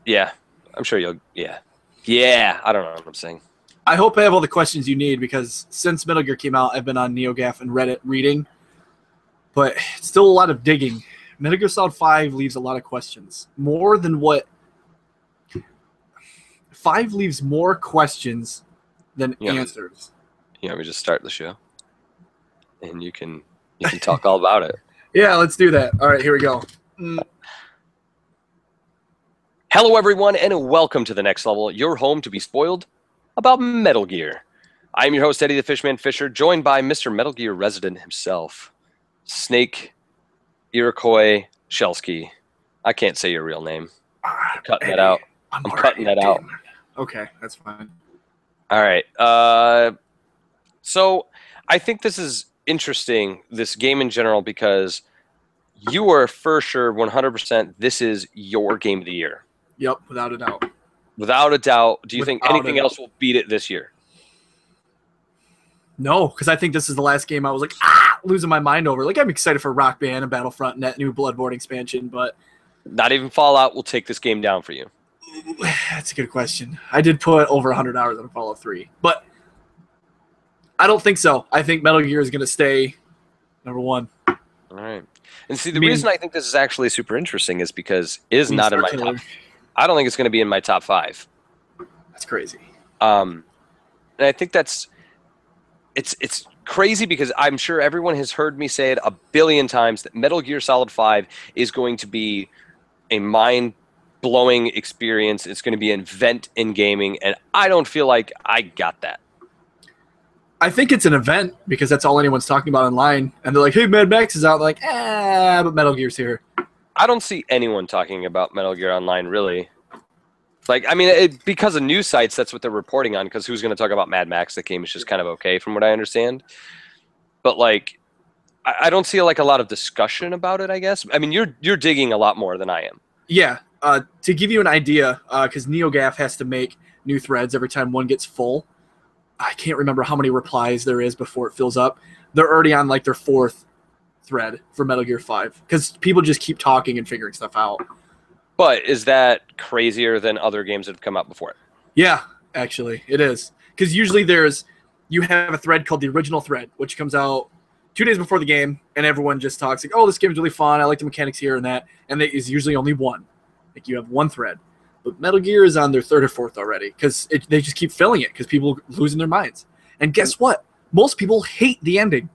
Yeah, I'm sure you'll. Yeah. I don't know what I'm saying. I hope I have all the questions you need because since Metal Gear came out, I've been on NeoGAF and Reddit reading, but it's still a lot of digging. Metal Gear Solid 5 leaves a lot of questions. More than what 5 leaves more questions than answers. Yeah, we just start the show, and you can talk all about it. Yeah, let's do that. All right, here we go. Hello, everyone, and welcome to The Next Level, your home to be spoiled about Metal Gear. I'm your host, Eddie the Fishman Fisher, joined by Mr. Metal Gear resident himself, Snake Iroquois Shelsky. I can't say your real name. I'm cutting that out. I'm cutting that out. Okay, that's fine. All right. So I think this is interesting, this game in general, because you are for sure 100% this is your game of the year. Yep, without a doubt. Without a doubt. Do you think anything else will beat it this year? No, because I think this is the last game I was like, losing my mind over. Like, I'm excited for Rock Band and Battlefront and that new Bloodborne expansion, but... Not even Fallout will take this game down for you. That's a good question. I did put over 100 hours on Fallout 3, but I don't think so. I think Metal Gear is going to stay number one. All right. And see, the reason I think this is actually super interesting is because it is not in my top... I don't think it's going to be in my top 5. That's crazy. And I think that's... It's crazy because I'm sure everyone has heard me say it a billion times that Metal Gear Solid 5 is going to be a mind-blowing experience. It's going to be an event in gaming, and I don't feel like I got that. I think it's an event because that's all anyone's talking about online. And they're like, hey, Mad Max is out. They're like, but Metal Gear's here. I don't see anyone talking about Metal Gear Online, really. Like, I mean, because of news sites, that's what they're reporting on, because who's going to talk about Mad Max? The game is just kind of okay, from what I understand. But, like, I don't see, like, a lot of discussion about it, I guess. I mean, you're digging a lot more than I am. Yeah. To give you an idea, because NeoGAF has to make new threads every time one gets full. I can't remember how many replies there is before it fills up. They're already on, like, their 4th thread for Metal Gear 5, because people just keep talking and figuring stuff out. But is that crazier than other games that have come out before it? Yeah, actually, it is. Because usually you have a thread called the original thread, which comes out 2 days before the game, and everyone just talks like, oh, this game's really fun, I like the mechanics here and that, and there is usually only one. Like, you have one thread. But Metal Gear is on their 3rd or 4th already, because they just keep filling it, because people are losing their minds. And guess what? Most people hate the ending.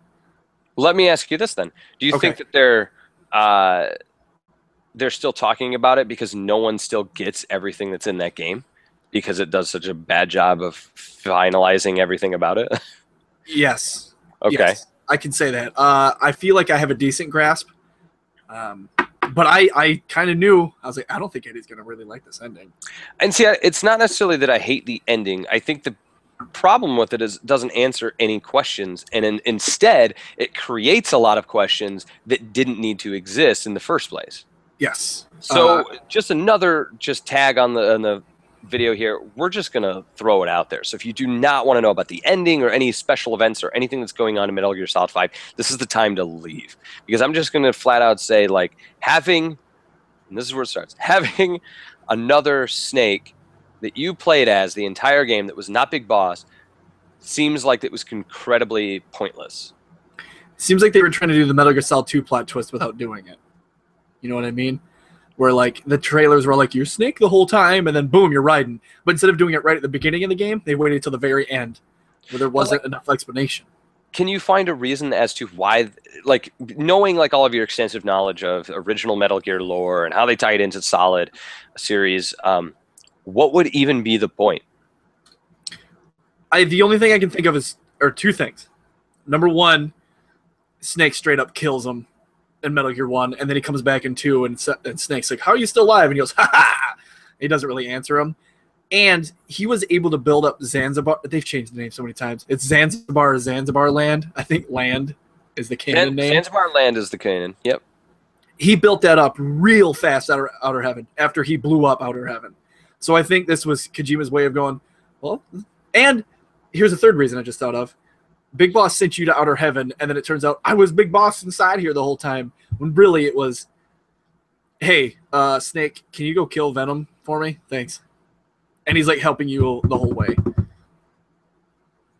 Let me ask you this then. Do you think that they're still talking about it because no one still gets everything that's in that game because it does such a bad job of finalizing everything about it? Yes. Okay. Yes, I can say that. I feel like I have a decent grasp. But I kind of knew. I was like, I don't think Eddie's going to really like this ending. And see, it's not necessarily that I hate the ending. I think the problem with it is it doesn't answer any questions, and instead it creates a lot of questions that didn't need to exist in the first place. Yes. So just another tag on the video here. We're just going to throw it out there. So if you do not want to know about the ending or any special events or anything that's going on in Metal Gear Solid 5, this is the time to leave. Because I'm just going to flat out say, like, and this is where it starts, having another Snake that you played as the entire game that was not Big Boss seems like it was incredibly pointless. Seems like they were trying to do the Metal Gear Solid 2 plot twist without doing it. You know what I mean? Where, like, the trailers were like, you're Snake the whole time, and then boom, you're riding. But instead of doing it right at the beginning of the game, they waited till the very end, where there wasn't enough explanation. Can you find a reason as to why, like, knowing, like, all of your extensive knowledge of original Metal Gear lore and how they tie it into Solid series, what would even be the point? The only thing I can think of are 2 things. Number 1, Snake straight up kills him in Metal Gear 1, and then he comes back in 2, and Snake's like, how are you still alive? And he goes, ha ha! He doesn't really answer him. And he was able to build up Zanzibar. They've changed the name so many times. It's Zanzibar Land. I think Land is the canon name. Zanzibar Land is the canon, yep. He built that up real fast out of Outer Heaven after he blew up Outer Heaven. So I think this was Kojima's way of going, well, and here's a 3rd reason I just thought of. Big Boss sent you to Outer Heaven, and then it turns out I was Big Boss inside here the whole time, when really it was, hey, Snake, can you go kill Venom for me? Thanks. And he's like helping you the whole way.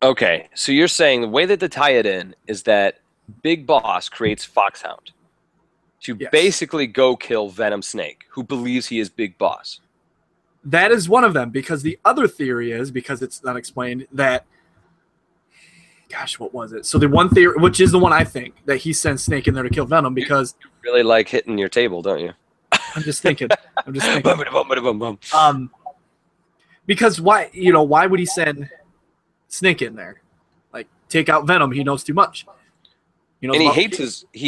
Okay, so you're saying the way that they tie it in is that Big Boss creates Foxhound to basically go kill Venom Snake, who believes he is Big Boss. That is one of them, because the other theory is, because it's not explained, that, gosh, what was it? So the one theory, which is the one I think, that he sends Snake in there to kill Venom because... You really like hitting your table, don't you? I'm just thinking. Because why would he send Snake in there? Like, take out Venom, he knows too much. And he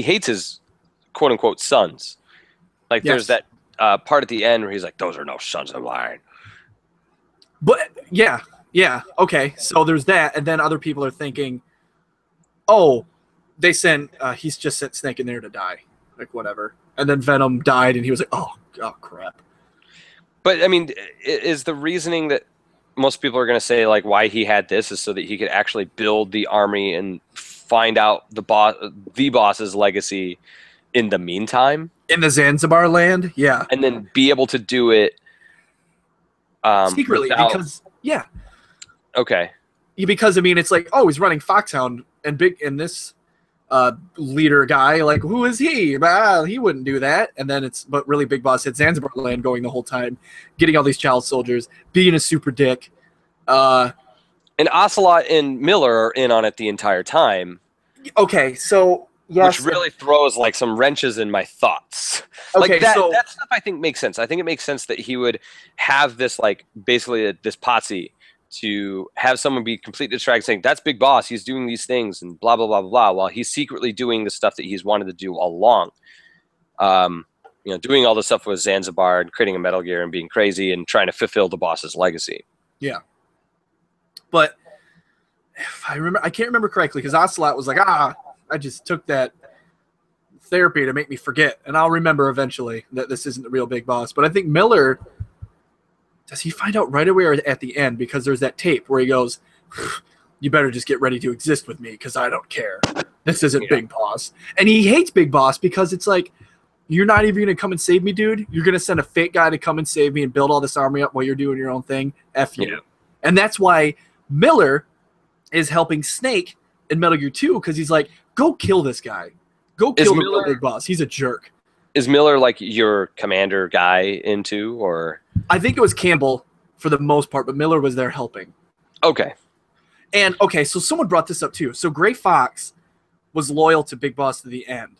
hates his quote unquote sons. Like there's that part at the end where he's like, "Those are no sons of mine." But yeah, okay. So there's that, and then other people are thinking, "Oh, they sent he's just sent Snake in there to die, like whatever." And then Venom died, and he was like, "Oh crap." But I mean, is the reasoning that most people are going to say like why he had this is so that he could actually build the army and find out the boss's legacy in the meantime? In the Zanzibar land, yeah. And then be able to do it secretly because okay. Because I mean it's like, oh, he's running Foxhound and this leader guy, like, who is he? He wouldn't do that. And then but really Big Boss had Zanzibar land going the whole time, getting all these child soldiers, being a super dick. And Ocelot and Miller are in on it the entire time. Okay, so yes, which really throws like some wrenches in my thoughts. Okay, like that stuff I think makes sense. I think it makes sense that he would have this like basically this posse to have someone be completely distracted saying that's Big Boss, he's doing these things and blah blah blah blah while he's secretly doing the stuff that he's wanted to do all along. Doing all the stuff with Zanzibar and creating a Metal Gear and being crazy and trying to fulfill the boss's legacy. Yeah. But if I can't remember correctly because Ocelot was like, I just took that therapy to make me forget, and I'll remember eventually that this isn't the real Big Boss. But I think Miller, does he find out right away or at the end? Because there's that tape where he goes, you better just get ready to exist with me because I don't care. This isn't Big Boss. And he hates Big Boss because it's like, you're not even going to come and save me, dude. You're going to send a fake guy to come and save me and build all this army up while you're doing your own thing. F you. Yeah. And that's why Miller is helping Snake in Metal Gear 2 because he's like, go kill this guy. Go kill the Big Boss. He's a jerk. Is Miller like your commander guy in 2, or? I think it was Campbell for the most part, but Miller was there helping. Okay. And, okay, so someone brought this up too. So Gray Fox was loyal to Big Boss to the end.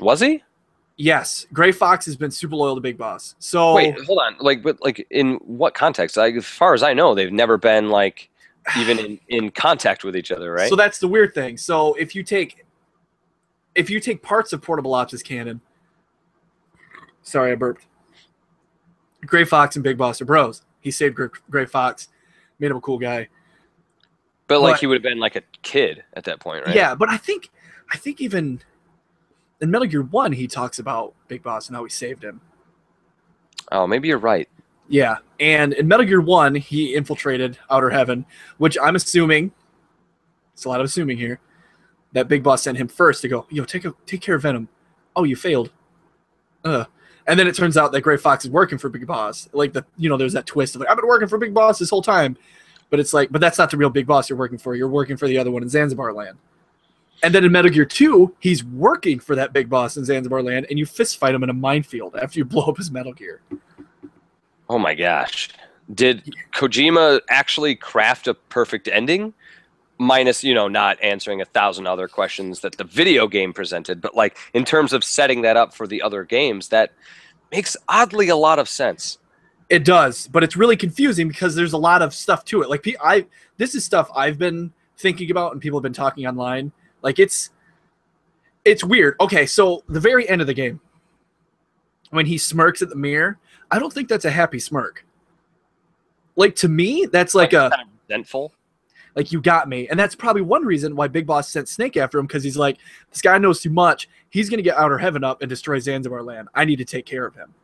Was he? Yes. Gray Fox has been super loyal to Big Boss. So wait, hold on. But in what context? Like, as far as I know, they've never been like even in contact with each other, right? So that's the weird thing. So if you take parts of Portable Ops' canon, sorry, I burped. Gray Fox and Big Boss are bros. He saved Gray Fox, made him a cool guy. But like he would have been like a kid at that point, right? Yeah, but I think even in Metal Gear 1 he talks about Big Boss and how he saved him. Oh, maybe you're right. Yeah, and in Metal Gear 1 he infiltrated Outer Heaven, which I'm assuming, it's a lot of assuming here, that Big Boss sent him first to go, yo, take care of Venom. Oh, you failed. And then it turns out that Gray Fox is working for Big Boss. Like there's that twist of like, I've been working for Big Boss this whole time. But it's like, but that's not the real Big Boss you're working for. You're working for the other one in Zanzibar Land. And then in Metal Gear 2, he's working for that Big Boss in Zanzibar Land, and you fist fight him in a minefield after you blow up his Metal Gear. Oh my gosh. Did Kojima actually craft a perfect ending? Minus, not answering 1,000 other questions that the video game presented. But like in terms of setting that up for the other games, that makes oddly a lot of sense. It does, but it's really confusing because there's a lot of stuff to it. Like this is stuff I've been thinking about and people have been talking online. Like it's weird. Okay, so the very end of the game, when he smirks at the mirror, I don't think that's a happy smirk. Like to me, that's like a kind of resentful. Like you got me, and that's probably one reason why Big Boss sent Snake after him because he's like, this guy knows too much. He's gonna get Outer Heaven up and destroy Zanzibar Land. I need to take care of him.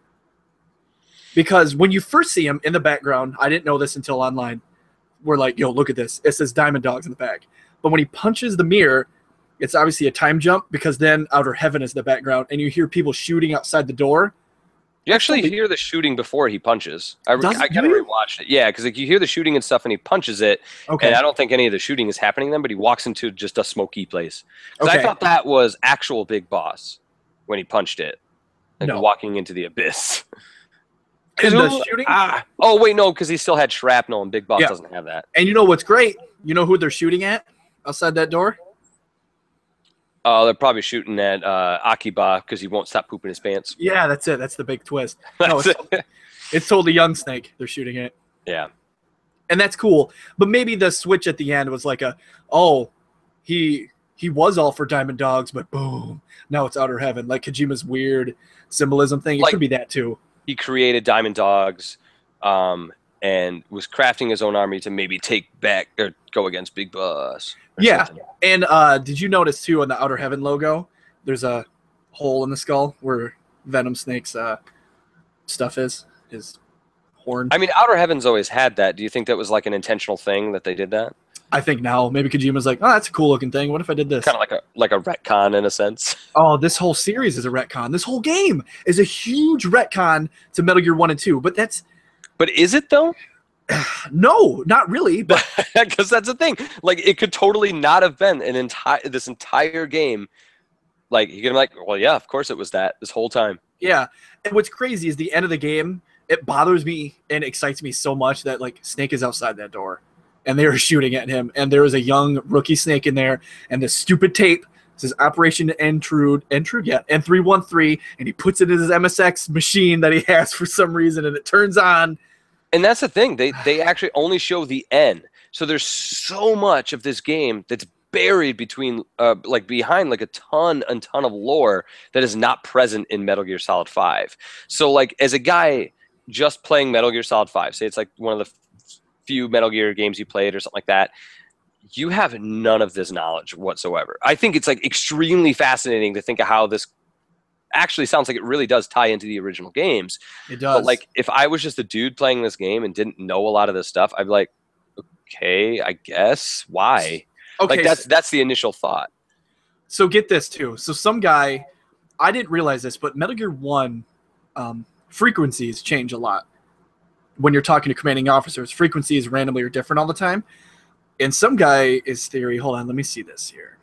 Because when you first see him in the background, I didn't know this until online. We're like, yo, look at this. It says Diamond Dogs in the back. But when he punches the mirror, it's obviously a time jump because then Outer Heaven is the background, and you hear people shooting outside the door. You actually hear the shooting before he punches. I Do kind of you? rewatched it. Yeah, because like you hear the shooting and stuff, and he punches it, Okay. and I don't think any of the shooting is happening then, but he walks into just a smoky place. Because I Okay. thought that was actual Big Boss when he punched it, like No. walking into the abyss. And the shooting? Oh wait, no, because he still had shrapnel, and Big Boss Yeah. doesn't have that. And you know what's great? You know who they're shooting at outside that door? Oh, they're probably shooting at Akiba because he won't stop pooping his pants. Yeah, that's it. That's the big twist. No, it's totally Young Snake they're shooting at. Yeah. And that's cool. But maybe the switch at the end was like he was all for Diamond Dogs, but boom, now it's Outer Heaven. Like Kojima's weird symbolism thing. It Like- could be that too. He created Diamond Dogs, and was crafting his own army to maybe take back or go against Big Boss. or Yeah. something. And did you notice too on the Outer Heaven logo, there's a hole in the skull where Venom Snake's stuff is, his horn. I mean, Outer Heaven's always had that. Do you think that was like an intentional thing that they did that? I think now maybe Kojima's like, oh, that's a cool looking thing. What if I did this? Kind of like a retcon in a sense. Oh, this whole series is a retcon. This whole game is a huge retcon to Metal Gear 1 and 2. But that's But is it though? no, not really. But Because that's the thing. Like, it could totally not have been this entire game. Like, you could be like, well, yeah, of course it was that this whole time. yeah. And what's crazy is the end of the game, it bothers me and excites me so much that like Snake is outside that door and they are shooting at him. And there is a young rookie Snake in there, and this stupid tape says Operation Intrude, yeah, N313, and he puts it in his MSX machine that he has for some reason, and it turns on. And that's the thing. They actually only show the end. So there's so much of this game that's buried between behind like a ton of lore that is not present in Metal Gear Solid 5. So like as a guy just playing Metal Gear Solid 5, say it's like one of the few Metal Gear games you played or something like that, you have none of this knowledge whatsoever. I think it's like extremely fascinating to think of how this actually sounds like it really does tie into the original games. It does. But like if I was just a dude playing this game and didn't know a lot of this stuff, I'd be like, okay, I guess. Why? okay, Like that's the initial thought. so get this too. So some guy, I didn't realize this, but Metal Gear 1 frequencies change a lot. When you're talking to commanding officers, frequencies randomly are different all the time. And some guy is theory, hold on, let me see this here.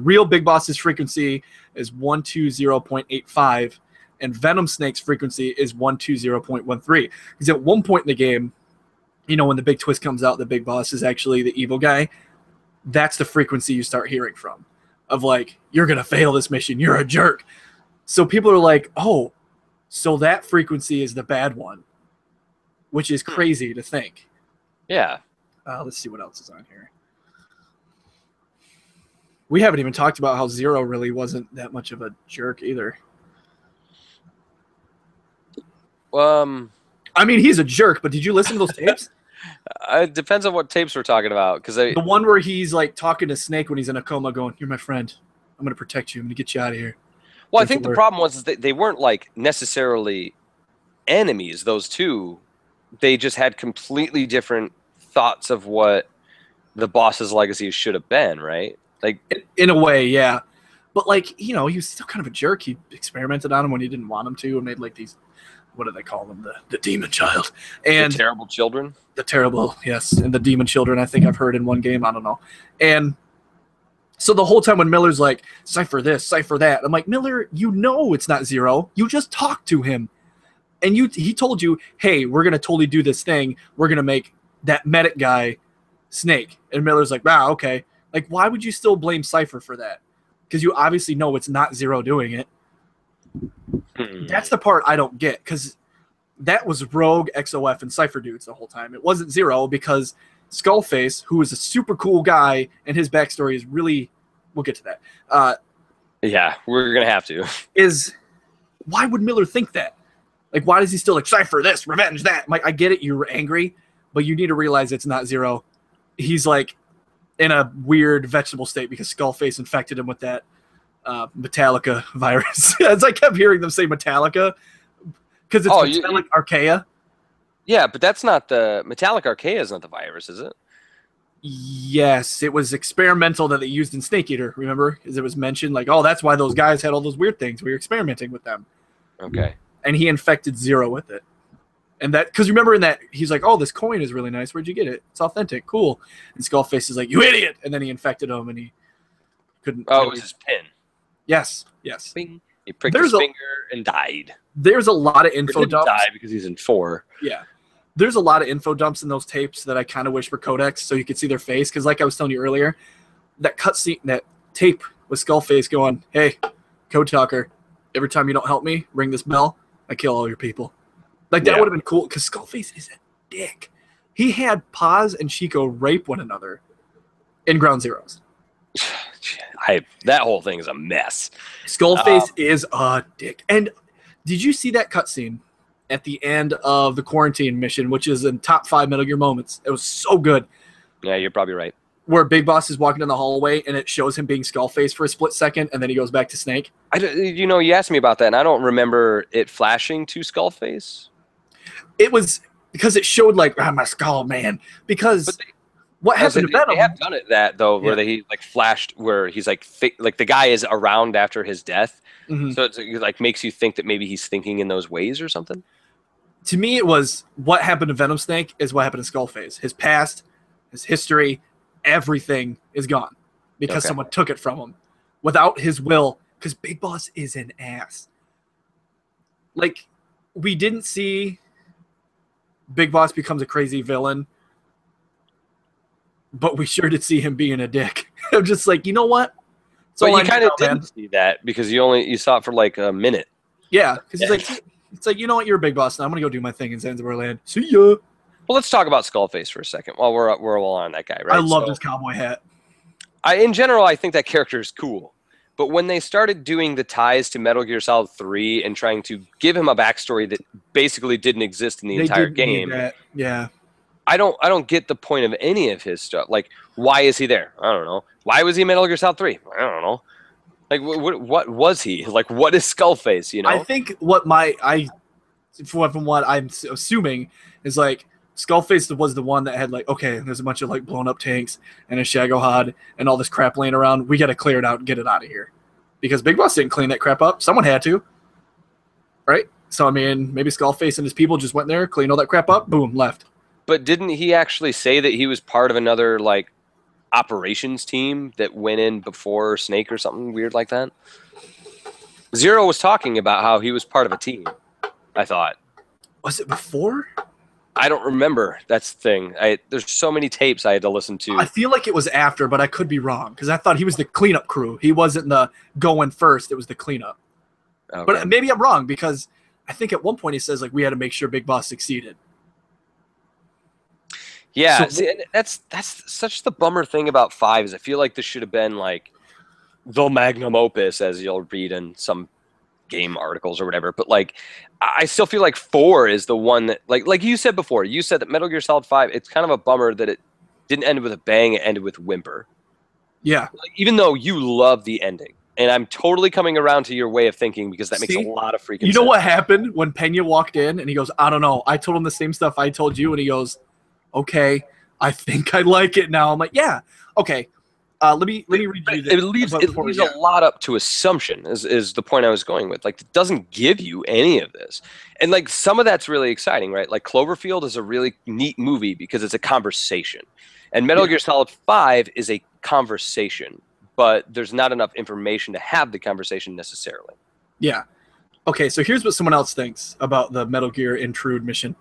Real Big Boss's frequency is 120.85, and Venom Snake's frequency is 120.13. Because at one point in the game, you know, when the big twist comes out, the Big Boss is actually the evil guy. That's the frequency you start hearing from, of like, you're going to fail this mission, you're a jerk. So people are like, oh, so that frequency is the bad one, which is crazy to think. Yeah. Let's see what else is on here. We haven't even talked about how Zero really wasn't that much of a jerk either. I mean, he's a jerk, but did you listen to those tapes? It depends on what tapes we're talking about. Because The one where he's like talking to Snake when he's in a coma, going, "You're my friend. I'm gonna protect you. I'm gonna get you out of here." I think the problem was that they weren't like necessarily enemies. Those two, they just had completely different thoughts of what the boss's legacy should have been. Right? Like In a way, yeah. But like, you know, he was still kind of a jerk. He experimented on him when he didn't want him to, and made like these, what do they call them? The demon child. And the terrible children. the terrible, yes, and the demon children, I think I've heard in one game, I don't know. And so the whole time when Miller's like, cipher this, cipher that, I'm like, Miller, you know it's not Zero. You just talked to him. And he told you, hey, we're going to totally do this thing. We're going to make that medic guy Snake. And Miller's like, wow, okay. Like, why would you still blame Cypher for that? Because you obviously know it's not Zero doing it. That's the part I don't get, because that was Rogue, XOF, and Cypher dudes the whole time. It wasn't Zero, because Skullface, who is a super cool guy, and his backstory is really, we'll get to that, Yeah, we're gonna have to. is why would Miller think that? Like, why does he still like, Cypher this, revenge that? I'm like, I get it, you're angry, but you need to realize it's not Zero. He's like in a weird vegetable state because Skullface infected him with that Metallica virus. As I kept hearing them say Metallica, because it's Metallic Archaea. Yeah, but that's not the Metallic Archaea. Is not the virus, is it? Yes, it was experimental that they used in Snake Eater. Remember, as it was mentioned, like, oh, that's why those guys had all those weird things. We were experimenting with them. Okay. and he infected Zero with it. And that, because remember in that, he's like, oh, this coin is really nice. Where'd you get it? It's authentic. Cool. And Skullface is like, you idiot. And then he infected him, and he couldn't. Oh, it was his pin. Yes. Bing. He pricked his finger and died. There's a lot of info dumps. Die because he's in 4. Yeah. There's a lot of info dumps in those tapes that I kind of wish were codecs so you could see their face. Because like I was telling you earlier, that cutscene, that tape with Skullface going, hey, Code Talker, every time you don't help me, ring this bell, I kill all your people. Like, that would have been cool, because Skullface is a dick. He had Paz and Chico rape one another in Ground Zeroes. That whole thing is a mess. Skullface is a dick. And did you see that cutscene at the end of the quarantine mission, which is in top 5 Metal Gear moments? It was so good. Yeah, you're probably right. Where Big Boss is walking down the hallway, and it shows him being Skullface for a split second, and then he goes back to Snake. You asked me about that, and I don't remember it flashing to Skullface. It was because it showed like, I'm a Skull Man. Because what happened to Venom? They have done it where he like flashed, where he's like the guy is around after his death, so it like makes you think that maybe he's thinking in those ways or something. To me, it was what happened to Venom Snake is what happened to Skullface. His past, his history, everything is gone because someone took it from him without his will. Because Big Boss is an ass. Like, we didn't see Big Boss becomes a crazy villain, but we sure did see him being a dick. I'm just like, you know what? But you kind of didn't see that because you saw it for like a minute. Yeah, because it's like, you know what? You're a Big Boss now. I'm gonna go do my thing in Zanzibar Land. See ya. Well, let's talk about Skullface for a second while we're all on that guy, right? I loved his cowboy hat. In general, I think that character is cool. But when they started doing the ties to Metal Gear Solid 3 and trying to give him a backstory that basically didn't exist in the entire game, yeah, I don't get the point of any of his stuff. Like, why is he there? I don't know. Why was he in Metal Gear Solid 3? I don't know. Like, what was he? Like, what is Skullface? You know? I think from what I'm assuming is like Skullface was the one that had like, okay, there's a bunch of like blown up tanks and a Shagohod and all this crap laying around. We got to clear it out and get it out of here, because Big Boss didn't clean that crap up. Someone had to, right? So I mean, maybe Skullface and his people just went there, cleaned all that crap up, boom, left. But didn't he actually say that he was part of another like operations team that went in before Snake or something weird like that? Zero was talking about how he was part of a team. I thought. Was it before? I don't remember. That's the thing. There's so many tapes I had to listen to. I feel like it was after, but I could be wrong because I thought he was the cleanup crew. He wasn't the going first. It was the cleanup. Okay. But maybe I'm wrong because I think at one point he says like we had to make sure Big Boss succeeded. Yeah, see, that's such the bummer thing about 5 is I feel like this should have been like the magnum opus, as you'll read in some game articles or whatever. But like, I still feel like 4 is the one that like you said before. You said that Metal Gear Solid 5. It's kind of a bummer that it didn't end with a bang. It ended with whimper. Yeah. Like, even though you love the ending, and I'm totally coming around to your way of thinking because that makes a lot of freaking sense. You know what happened when Pena walked in and he goes, I don't know. I told him the same stuff I told you, and he goes, okay, I think I like it now. I'm like, yeah, okay. Let me read you this. It leaves a lot up to assumption is the point I was going with. Like, it doesn't give you any of this. And like some of that's really exciting, right? Like Cloverfield is a really neat movie because it's a conversation. And Metal Gear Solid 5 is a conversation, but there's not enough information to have the conversation necessarily. Yeah. Okay, so here's what someone else thinks about the Metal Gear Intrude mission.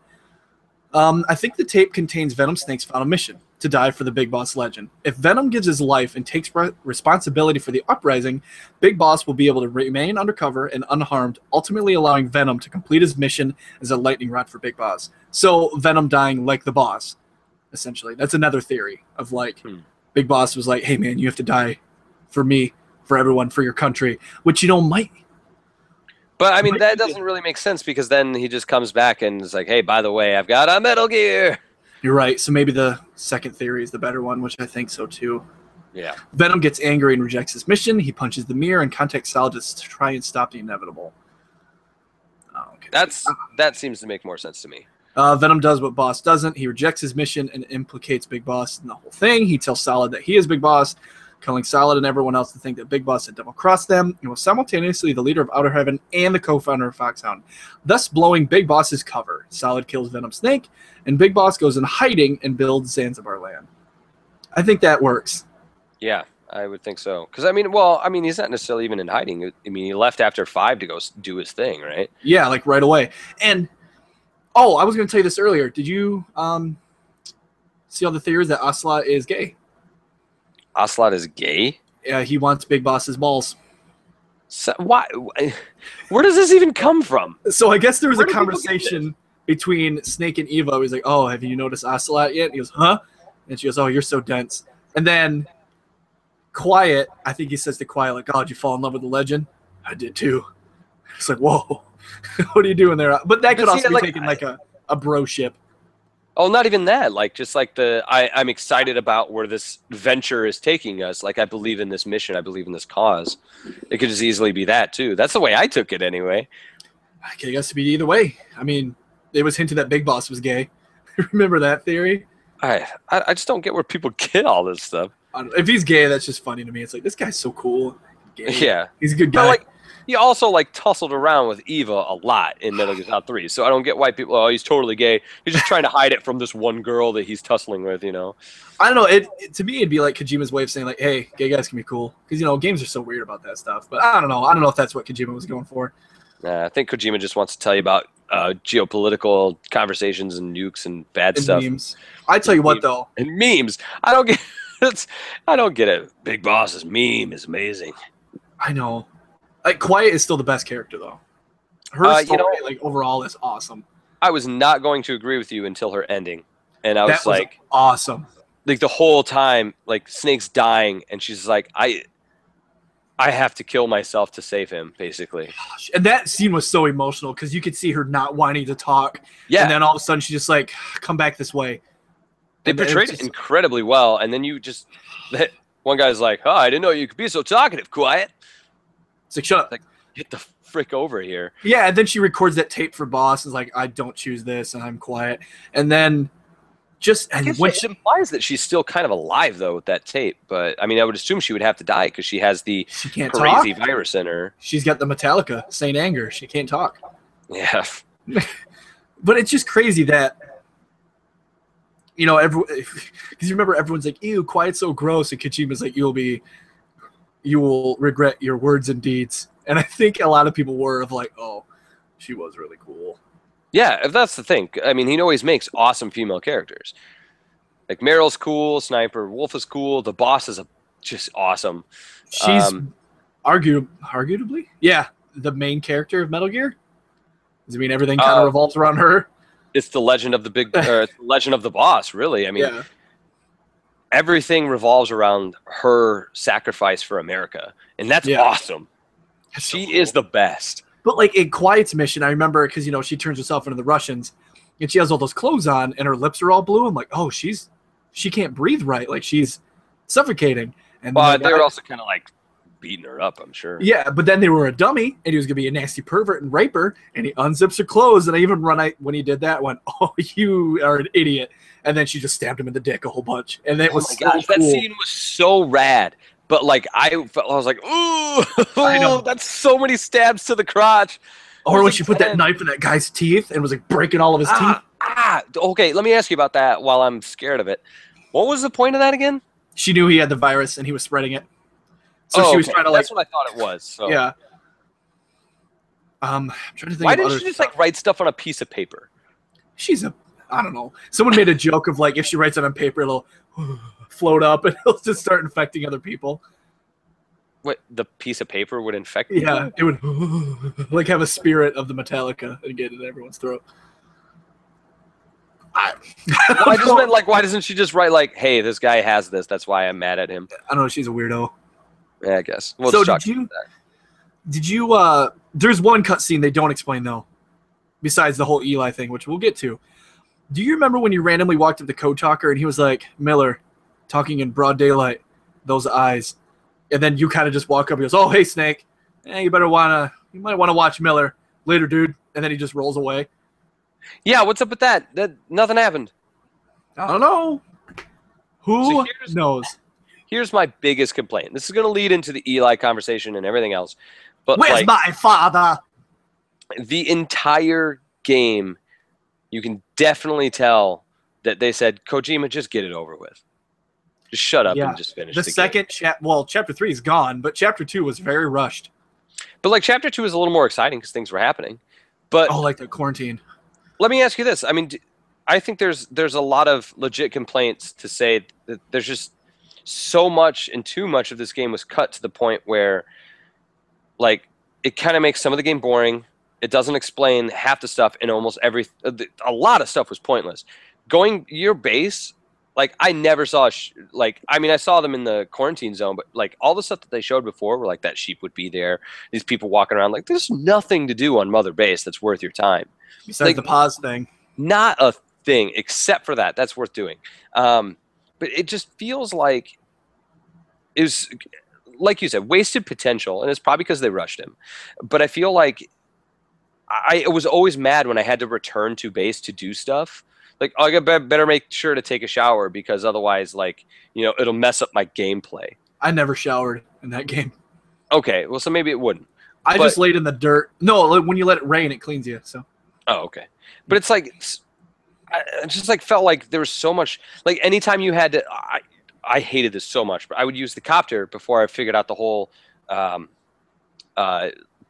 I think the tape contains Venom Snake's final mission, to die for the Big Boss legend. If Venom gives his life and takes responsibility for the uprising, Big Boss will be able to remain undercover and unharmed, ultimately allowing Venom to complete his mission as a lightning rod for Big Boss. So Venom dying like the boss, essentially. That's another theory of like, Big Boss was like, hey man, you have to die for me, for everyone, for your country, which, you know, might... But, I mean, that doesn't really make sense because then he just comes back and is like, hey, by the way, I've got a Metal Gear. You're right. So maybe the second theory is the better one, which I think so too. Yeah. Venom gets angry and rejects his mission. He punches the mirror and contacts Salgis to try and stop the inevitable. Oh, okay. That seems to make more sense to me. Venom does what Boss doesn't. He rejects his mission and implicates Big Boss in the whole thing. He tells Solid that he is Big Boss. telling Solid and everyone else to think that Big Boss had double-crossed them and was simultaneously the leader of Outer Heaven and the co-founder of Foxhound, thus blowing Big Boss's cover. Solid kills Venom Snake, and Big Boss goes in hiding and builds Zanzibar Land. I think that works. Yeah, I would think so. Because, he's not necessarily even in hiding. I mean, he left after 5 to go do his thing, right? Yeah, like right away. And, I was going to tell you this earlier. Did you see all the theories that Ocelot is gay? Ocelot is gay? Yeah, he wants Big Boss's balls. So, why? Where does this even come from? So I guess there was a conversation between Snake and Eva. He's like, oh, have you noticed Ocelot yet? And he goes, huh? And she goes, oh, you're so dense. And then Quiet, I think he says to Quiet, like, oh, did you fall in love with the legend? I did too. It's like, whoa, what are you doing there? But that could also be taken like a bro ship. Oh, not even that. Like, just like I'm excited about where this venture is taking us. Like, I believe in this mission. I believe in this cause. It could just easily be that, too. That's the way I took it, anyway. I guess to be either way. I mean, it was hinted that Big Boss was gay. Remember that theory? I just don't get where people get all this stuff. If he's gay, that's just funny to me. It's like, this guy's so cool. Gay. Yeah. He's a good guy. But, like, he also, like, tussled around with Eva a lot in Metal Gear Solid 3. So I don't get why people, oh, he's totally gay. He's just trying to hide it from this one girl that he's tussling with, you know? I don't know. To me, it'd be like Kojima's way of saying, like, hey, gay guys can be cool. Because, games are so weird about that stuff. But I don't know. I don't know if that's what Kojima was going for. I think Kojima just wants to tell you about geopolitical conversations and nukes and bad stuff. Memes. I tell you what, though. And memes. I don't get it. Big Boss's meme is amazing. I know. Like, Quiet is still the best character, though. Her story, like, overall is awesome. I was not going to agree with you until her ending. And I was like... awesome. Like, the whole time, like, Snake's dying, and she's like, I have to kill myself to save him, basically. Gosh, and that scene was so emotional, because you could see her not wanting to talk. Yeah. And then all of a sudden, she's just like, come back this way. They portrayed it incredibly well, and then you just... One guy's like, oh, I didn't know you could be so talkative, Quiet. It's like, shut up. Like, get the frick over here. Yeah, and then she records that tape for Boss and is like, I don't choose this, and I'm quiet. And then it implies that she's still kind of alive, though, with that tape. But, I mean, I would assume she would have to die because she has the crazy virus in her. She's got the Metallica, Saint Anger. She can't talk. Yeah. But it's just crazy that, because you remember everyone's like, ew, Quiet's so gross. And Kojima's like, you will regret your words and deeds. And I think a lot of people were of like, oh, she was really cool. Yeah, if that's the thing. I mean, he always makes awesome female characters. Like, Meryl's cool, Sniper Wolf is cool, the Boss is just awesome. She's arguably, the main character of Metal Gear. Does it mean everything kind of revolves around her? It's the legend of the legend of the Boss, really. I mean, everything revolves around her sacrifice for America, and that's awesome. She is the best. But like in Quiet's mission, I remember because she turns herself into the Russians, and she has all those clothes on, and her lips are all blue. I'm like, oh, she can't breathe right, like she's suffocating. And they were also kind of like beating her up, I'm sure. Yeah, but then they were a dummy, and he was gonna be a nasty pervert and rape her, and he unzips her clothes, and I even when he did that, I went, oh, you are an idiot. And then she just stabbed him in the dick a whole bunch, and it was gosh, cool. That scene was so rad. But like I was like, ooh, I know. That's so many stabs to the crotch. Or when she put that knife in that guy's teeth and was like breaking all of his teeth. Okay, let me ask you about that while I'm scared of it. What was the point of that again? She knew he had the virus and he was spreading it. So she was trying to That's what I thought it was. So. Yeah. I'm trying to think. Why didn't she just like write stuff on a piece of paper? I don't know. Someone made a joke of like if she writes it on paper, it'll float up and it'll just start infecting other people. What, the piece of paper would infect people? Yeah, it would like have a spirit of the Metallica and get it in everyone's throat. I just meant like, why doesn't she just write like, hey, this guy has this, that's why I'm mad at him? I don't know, she's a weirdo. Yeah, I guess. Well, so did you there's one cutscene they don't explain though, besides the whole Eli thing, which we'll get to. Do you remember when you randomly walked up to Code Talker and he was like, Miller, talking in broad daylight, those eyes. And then you kind of just walk up and goes, oh, hey, Snake. You might want to watch Miller later, dude. And then he just rolls away. Yeah, what's up with that? Nothing happened. I don't know. Who knows? here's my biggest complaint. This is going to lead into the Eli conversation and everything else. But Where's like, my father? the entire game, you can definitely tell that they said, Kojima, just get it over with. Just shut up Yeah. and just finish The the second game. chapter 3 is gone, but chapter 2 was very rushed. But like chapter 2 is a little more exciting because things were happening. But Oh, like the quarantine. let me ask you this. I mean, I think there's a lot of legit complaints to say that there's just so much and too much of this game was cut to the point where like it kind of makes some of the game boring. It doesn't explain half the stuff, and almost a lot of stuff was pointless. Going your base, like I never saw I saw them in the quarantine zone, but like all the stuff that they showed before were like that sheep would be there, these people walking around, like there's nothing to do on Mother Base that's worth your time. Besides Like, the pause thing. not a thing except for that's worth doing. But it just feels like it was, like you said, wasted potential, and it's probably because they rushed him. But I feel like I was always mad when I had to return to base to do stuff. Like, oh, I better make sure to take a shower because otherwise, like, it'll mess up my gameplay. I never showered in that game. Okay, well, so maybe it wouldn't. I But- just laid in the dirt. No, when you let it rain, it cleans you. So Oh, okay. But it's like, I just like felt like there was so much. Like anytime you had to, I hated this so much. But I would use the copter before I figured out the whole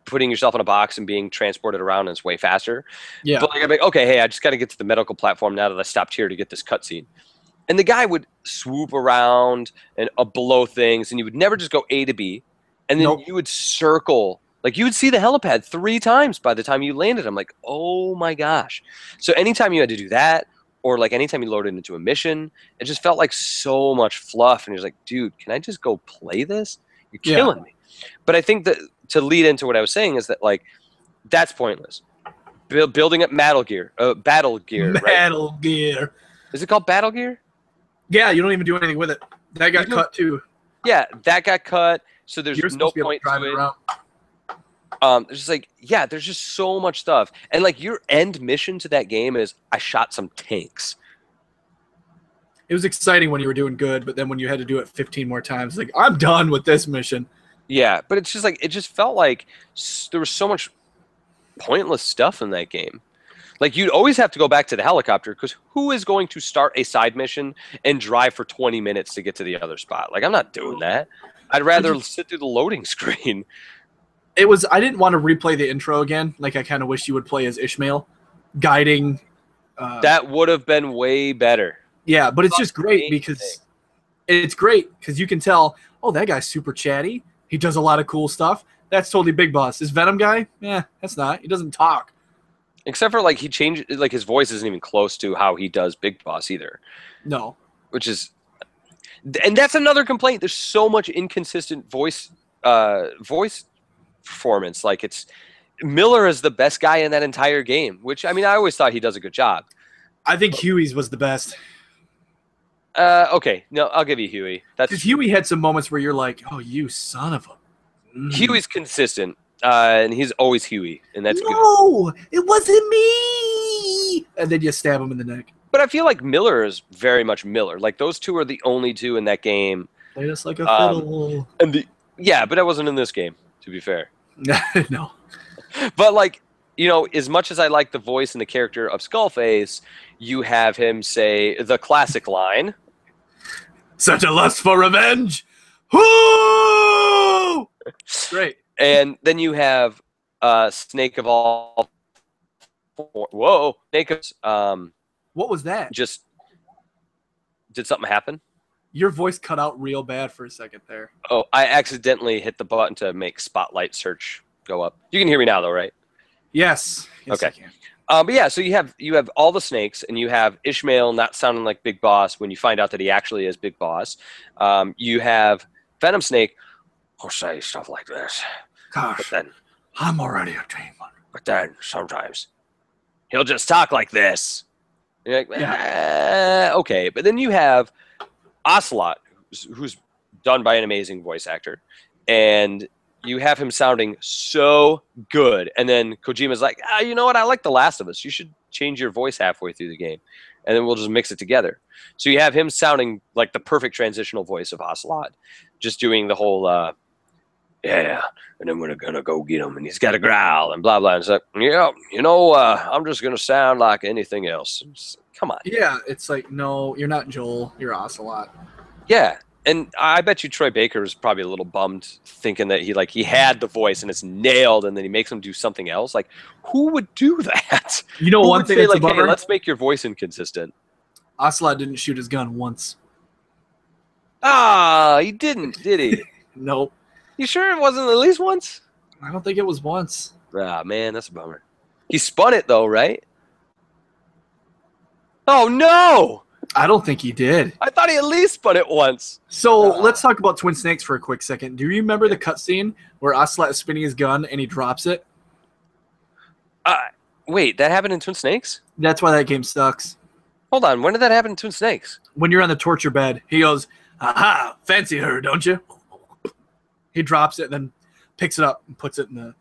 putting yourself in a box and being transported around, and it's way faster. yeah, But like, I'm like, okay, hey, I just got to get to the medical platform now that I stopped here to get this cutscene. And the guy would swoop around and below things, and you would never just go A to B. And then Nope. you would circle. Like, you would see the helipad 3 times by the time you landed. I'm like, oh my gosh. So anytime you had to do that, or like anytime you loaded into a mission, it just felt like so much fluff. And you're like, dude, can I just go play this? You're Yeah. killing me. But I think that to lead into what I was saying is that, like, that's pointless. Building up battle gear, right? Battle Gear. Is it called battle gear? Yeah, you don't even do anything with it. That got You cut too. Yeah, that got cut. So there's You're no supposed to be able to point drive to it it. around. There's just like, yeah, there's just so much stuff. And like your end mission to that game is I shot some tanks. It was exciting when you were doing good, but then when you had to do it 15 more times, like I'm done with this mission. Yeah, but it's just like it just felt like there was so much pointless stuff in that game. Like you'd always have to go back to the helicopter because who is going to start a side mission and drive for 20 minutes to get to the other spot? Like I'm not doing that. I'd rather sit through the loading screen. I didn't want to replay the intro again. Like I kind of wish you would play as Ishmael, guiding. That would have been way better. Yeah, but it's just great Same because you can tell, oh, that guy's super chatty. He does a lot of cool stuff. That's totally Big Boss. This Venom guy, yeah, that's not. He doesn't talk. Except for like he changed, like his voice isn't even close to how he does Big Boss either. No. Which is, and that's another complaint. There's so much inconsistent voice performance. Like it's Miller is the best guy in that entire game. Which I mean, I always thought he does a good job. I think Huey's was the best. Okay, no, I'll give you Huey. Because Huey had some moments where you're like, oh, you son of a. Huey's consistent, and he's always Huey, and that's good. No, it wasn't me. And then you stab him in the neck. But I feel like Miller is very much Miller. Like those two are the only two in that game. Play us like a fiddle. And yeah, but that wasn't in this game, to be fair. No. But like, as much as I like the voice and the character of Skullface, you have him say the classic line. Such a lust for revenge. Whoo! Great. And then you have Snake of all. Whoa, Snake of What was that? just did something happen? Your voice cut out real bad for a second there. Oh, I accidentally hit the button to make Spotlight search go up. You can hear me now, though, right? Yes. Okay. I can. But yeah, so you have all the snakes, and you have Ishmael not sounding like Big Boss when you find out that he actually is Big Boss. You have Venom Snake who'll say stuff like this, but Gosh, then I'm already a demon. sometimes he'll just talk like this. And you're like, okay. But then you have Ocelot, who's done by an amazing voice actor, and you have him sounding so good. And then Kojima's like, you know what? I like The Last of Us. You should change your voice halfway through the game, and then we'll just mix it together. So you have him sounding like the perfect transitional voice of Ocelot, just doing the whole yeah, and then we're gonna go get him, and he's got a growl and blah blah. And it's like, yeah, I'm just gonna sound like anything else. Come on. Yeah, it's like, no, you're not Joel, you're Ocelot. Yeah, and I bet you Troy Baker was probably a little bummed, thinking that he had the voice and it's nailed, and then he makes him do something else. Like, who would do that? You know, Who one would thing say, that's like, a bummer, hey, let's make your voice inconsistent. Ocelot didn't shoot his gun once. Ah, he didn't, did he? Nope. You sure it wasn't at least once? I don't think it was once. Ah, man, that's a bummer. He spun it though, right? Oh no! I don't think he did. I thought he at least spun it once. So let's talk about Twin Snakes for a quick second. Do you remember the cutscene where Ocelot is spinning his gun and he drops it? Wait, that happened in Twin Snakes? That's why that game sucks. Hold on, when did that happen in Twin Snakes? When you're on the torture bed, he goes, "Aha, fancy her, don't you?" He drops it, then picks it up and puts it in the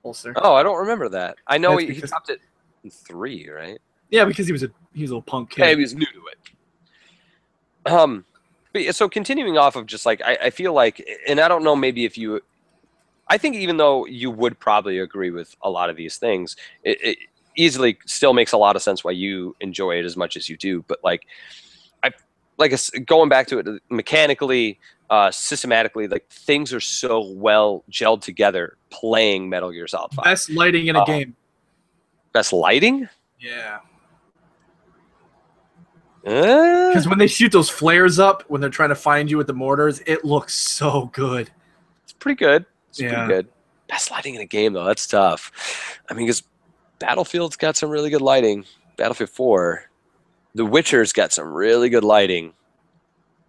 holster. Oh, I don't remember that. I know That's he because- dropped it in 3, right? Yeah, because he was a little punk kid. Yeah, he was new to it. But yeah, so continuing off of just like I feel like, and I don't know, maybe if you, I think even though you would probably agree with a lot of these things, it easily still makes a lot of sense why you enjoy it as much as you do. But like, going back to it mechanically, systematically, like things are so well gelled together playing Metal Gear Solid 5. Best lighting in a game. Best lighting? Yeah. Uh, Because when they shoot those flares up when they're trying to find you with the mortars, it looks so good. It's pretty good. It's Yeah. pretty good. Best lighting in a game, though, that's tough. I mean, because Battlefield's got some really good lighting. Battlefield 4. The Witcher's got some really good lighting.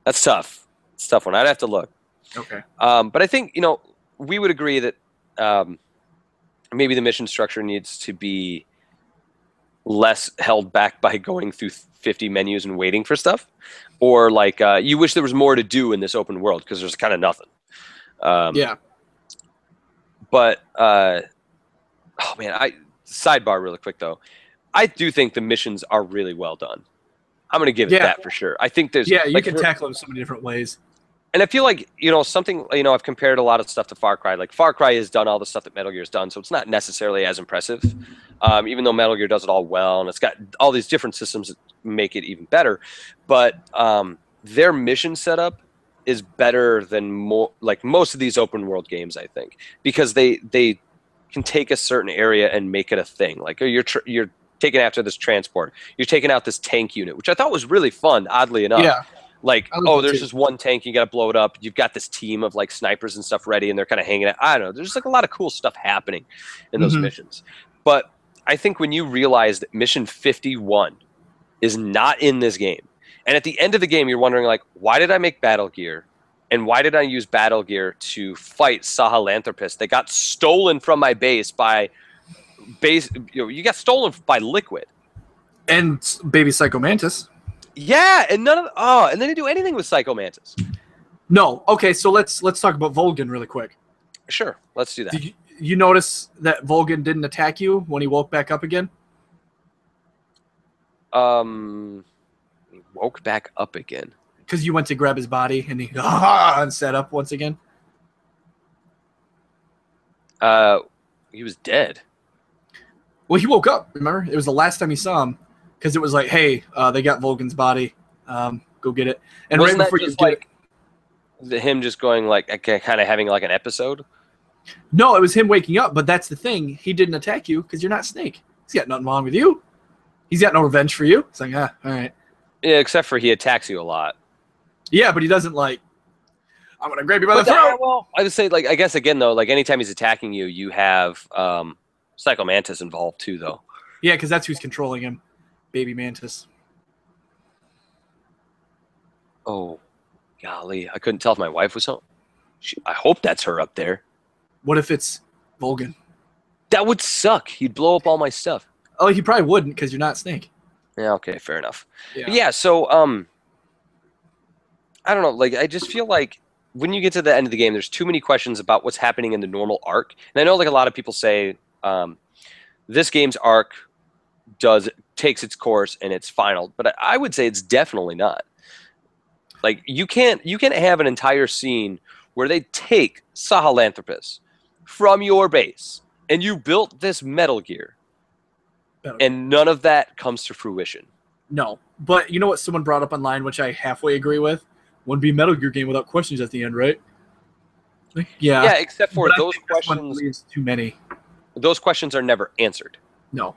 That's tough. It's a tough one. I'd have to look. Okay. But I think, we would agree that maybe the mission structure needs to be less held back by going through 50 menus and waiting for stuff. Or like you wish there was more to do in this open world because there's kind of nothing. Yeah. But, oh man, sidebar really quick though. I do think the missions are really well done. I'm going to give it Yeah. that for sure. I think there's Yeah, you like, can tackle them so many different ways. and I feel like, something, I've compared a lot of stuff to Far Cry. Like Far Cry has done all the stuff that Metal Gear's done, so it's not necessarily as impressive. Even though Metal Gear does it all well, and it's got all these different systems that make it even better. But their mission setup is better than most of these open world games, I think, because they can take a certain area and make it a thing. Like you're taking after this transport, you're taking out this tank unit, which I thought was really fun, oddly enough. Yeah. Like, I love it there's too. this one tank, you got to blow it up. You've got this team of like snipers and stuff ready, and they're kind of hanging out. I don't know. There's like a lot of cool stuff happening in those Mhm. missions. But I think when you realize that mission 51 is not in this game, and at the end of the game, you're wondering like, why did I make Battle Gear? And why did I use Battle Gear to fight Sahelanthropus? They got stolen from my base by you got stolen by Liquid. And Baby Psycho Mantis. Yeah, and and they didn't do anything with Psycho Mantis. No. Okay, so let's talk about Volgin really quick. Sure, let's do that. Did you notice that Volgin didn't attack you when he woke back up again? He woke back up again. Because you went to grab his body and he and sat up once again. He was dead. Well, he woke up. Remember, it was the last time you saw him. Because it was like, hey, they got Volgin's body. Go get it. And Wasn't right that before you just get it, him just going like kind of having like an episode? no, it was him waking up. But that's the thing. He didn't attack you because you're not Snake. He's got nothing wrong with you. He's got no revenge for you. It's like, all right. Yeah, except for he attacks you a lot. Yeah, but he doesn't like, I'm going to grab you by the But throat. well, I would say like I guess again though, like anytime he's attacking you, you have Psycho Mantis involved too, though. Yeah, because that's who's controlling him. Baby Mantis. Oh, golly, I couldn't tell if my wife was home. I hope that's her up there. What if it's Volgin? That would suck. He'd blow up all my stuff. Oh, he probably wouldn't because you're not Snake. Yeah, okay, fair enough. Yeah. But yeah, so I don't know, like I just feel like when you get to the end of the game, there's too many questions about what's happening in the normal arc. And I know like a lot of people say this game's arc does takes its course and it's final. But I would say it's definitely not. Like you can't have an entire scene where they take Sahelanthropus from your base and you built this Metal Gear, and none of that comes to fruition. No, but you know what someone brought up online, which I halfway agree with? Wouldn't be a Metal Gear game without questions at the end, right? Yeah. Yeah, except for But I those think this one questions. leaves too many. Those questions are never answered. No.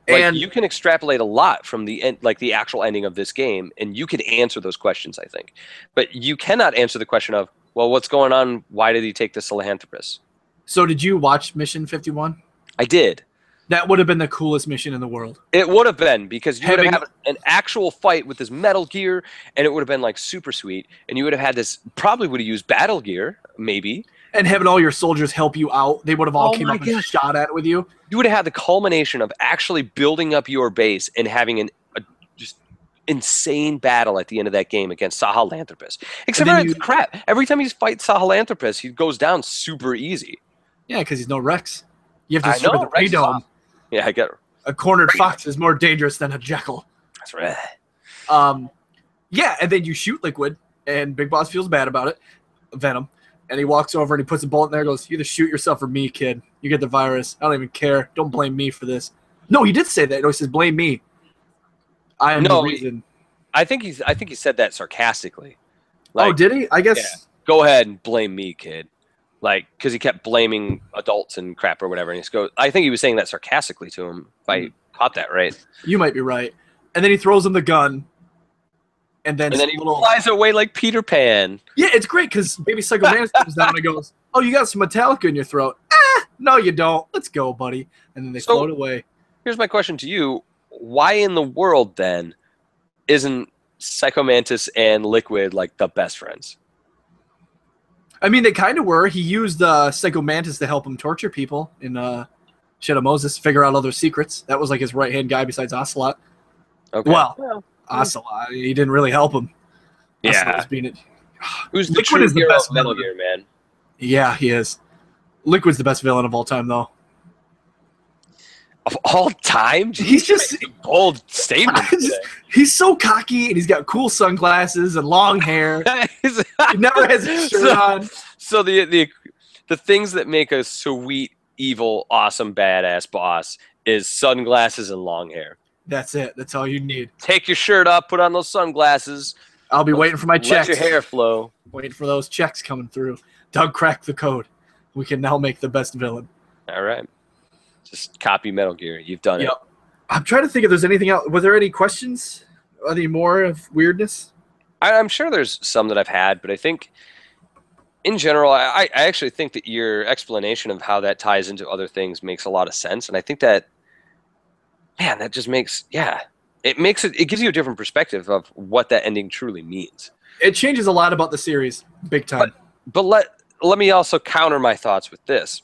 Like, And you can extrapolate a lot from the end, like the actual ending of this game, and you can answer those questions, I think. But you cannot answer the question of, well, what's going on? Why did he take the Sahelanthropus? so did you watch Mission 51? I did. That would have been the coolest mission in the world. It would have been, because you would Having- have had an actual fight with this Metal Gear, and it would have been like super sweet. And you would have had this, probably would have used Battle Gear, maybe. And having all your soldiers help you out, they would have all Oh came my up and gosh. shot at with you. You would have had the culmination of actually building up your base and having a just insane battle at the end of that game against Sahelanthropus. Except then for you- crap. Every time he fights Sahelanthropus, he goes down super easy. Yeah, because he's no Rex. You have to I destroy know, the Rex is radome. awesome. Yeah, I get it. A cornered fox is more dangerous than a jackal. That's right. Yeah, and then you shoot Liquid, and Big Boss feels bad about it, Venom, and he walks over and he puts a bullet in there and goes, "You either shoot yourself or me, kid. You get the virus. I don't even care. Don't blame me for this." No, he did say that. No, he says, "Blame me. I am No, the reason." I think he said that sarcastically. Oh, Like, did he? I guess. yeah. Go ahead and blame me, kid. Like, because he kept blaming adults and crap or whatever. And I think he was saying that sarcastically to him. If I caught that right. You might be right. And then he throws him the gun. And then And then he flies away like Peter Pan. Yeah, it's great because Baby Psycho Mantis comes down and goes, "Oh, you got some Metallica in your throat." No, you don't. Let's go, buddy. And then they float away. Here's my question to you. Why in the world, then, isn't Psycho Mantis and Liquid like the best friends? I mean, they kind of were. He used Psycho Mantis to help him torture people in Shadow Moses, figure out other secrets. That was like his right-hand guy besides Ocelot. Okay. Well, Ocelot, he didn't really help him. Ocelot yeah. was being Who's the Liquid true is the hero best of Metal villain. Gear, man? Yeah, he is. Liquid's the best villain of all time, though. Of all time? Jeez, He's just- you're making bold statement. He's so cocky, and he's got cool sunglasses and long hair. He never has a shirt on. So the things that make a sweet, evil, awesome, badass boss is sunglasses and long hair. That's it. That's all you need. Take your shirt off, put on those sunglasses. I'll be waiting for my checks. Let your hair flow. Waiting for those checks coming through. Doug cracked the code. We can now make the best villain. All right. Just copy Metal Gear. You've done it. Yep. I'm trying to think if there's anything else. Were there any questions? Are there more of weirdness? I'm sure there's some that I've had, but I think in general, I actually think that your explanation of how that ties into other things makes a lot of sense. And I think that, man, that just makes, it gives you a different perspective of what that ending truly means. It changes a lot about the series, big time. But let me also counter my thoughts with this.